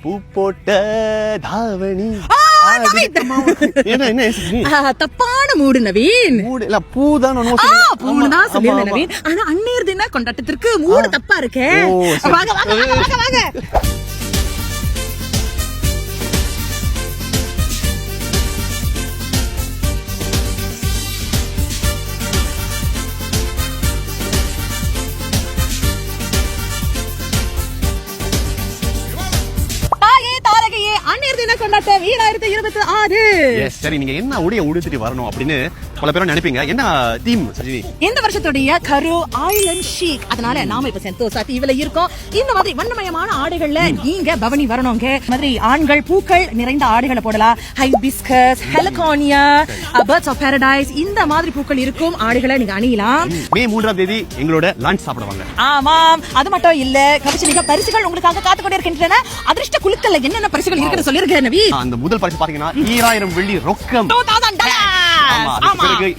பூ போட்ட தாவணி. தப்பான மூடு நவீன். பூதான் சொல்லிருந்தேன் நவீன். ஆனா அந்நேர் தின கொண்டாட்டத்திற்கு மூடு தப்பா இருக்கே. வாங்க வாங்க வாங்க வாங்க. கொண்டாட்டம் 2026. சரி, நீங்க என்ன உடைய உடுத்திட்டு வரணும் அப்படின்னு பல பேரும் நினைப்பீங்க. என்ன தீம் சஜினி? இந்த வருஷத்துடைய கரு ஐலண்ட் ஷீக். அதனால நாம இப்ப சென்டோசா தீவுல இருக்கோம். இந்த மாதிரி வண்ணமயமான ஆடைகள்ல நீங்க பவனி வரணுங்க. மாதிரி ஆண்கள் பூக்கள் நிறைந்த ஆடைகளை போடலாம். ஹைபிஸ்கஸ், ஹெலகோனியா, பர்ட்ஸ் ஆஃப் பாரடைஸ், இந்த மாதிரி பூக்கள் இருக்கும் ஆடைகளை நீங்க அணியலாம். மே 3ஆம் தேதி எங்களோட லஞ்ச் சாப்பிடுவாங்க. ஆமாம், அது மட்டும் இல்ல, கபிச்சமிக பரிசுகள் உங்களுக்காக காத்து கொண்டே இருக்கின்றன. அதிர்ஷ்ட குலுக்கல்ல என்னென்ன பரிசுகள் இருக்குன்னு சொல்லிருக்கேன் நவி. அந்த முதல் பரிசு பாத்தீங்கன்னா 2000 வெள்ளி ரொக்கம்.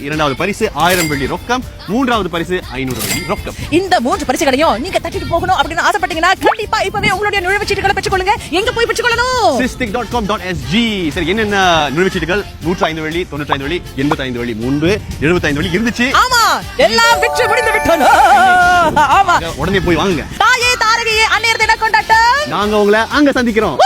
இரண்டாவது பரிசு 1000 வெள்ளி ரொக்கம். மூன்றாவது பரிசு 500 வெள்ளி ரொக்கம். இந்த 3 பரிசுகளையும் நீங்க தட்டிட்டு போகணும் அப்படின்னு ஆசைப்பட்டீங்கன்னா கண்டிப்பா இப்பவே உங்களுடைய நுழைவுச்சீட்டுகளை பெற்றுக்கொள்ளுங்க. எங்க போய் பெற்றுக்கொள்ளணும்? swisstick.com.sg. சரி, என்னென்ன நுழைவுச்சீட்டுகள்? 105 வெள்ளி, 95 வெள்ளி, 85 வெள்ளி, 75 வெள்ளி இருந்துச்சு. ஆமா, எல்லாம் விற்று முடிந்து விட்டோம். ஆமா, உடனே போய் வாங்குங்க. தாயே தாரகையே அந்நேர் தின கொண்டாட்டம். நாங்க உங்களை அங்க சந்திக்கிறோம்.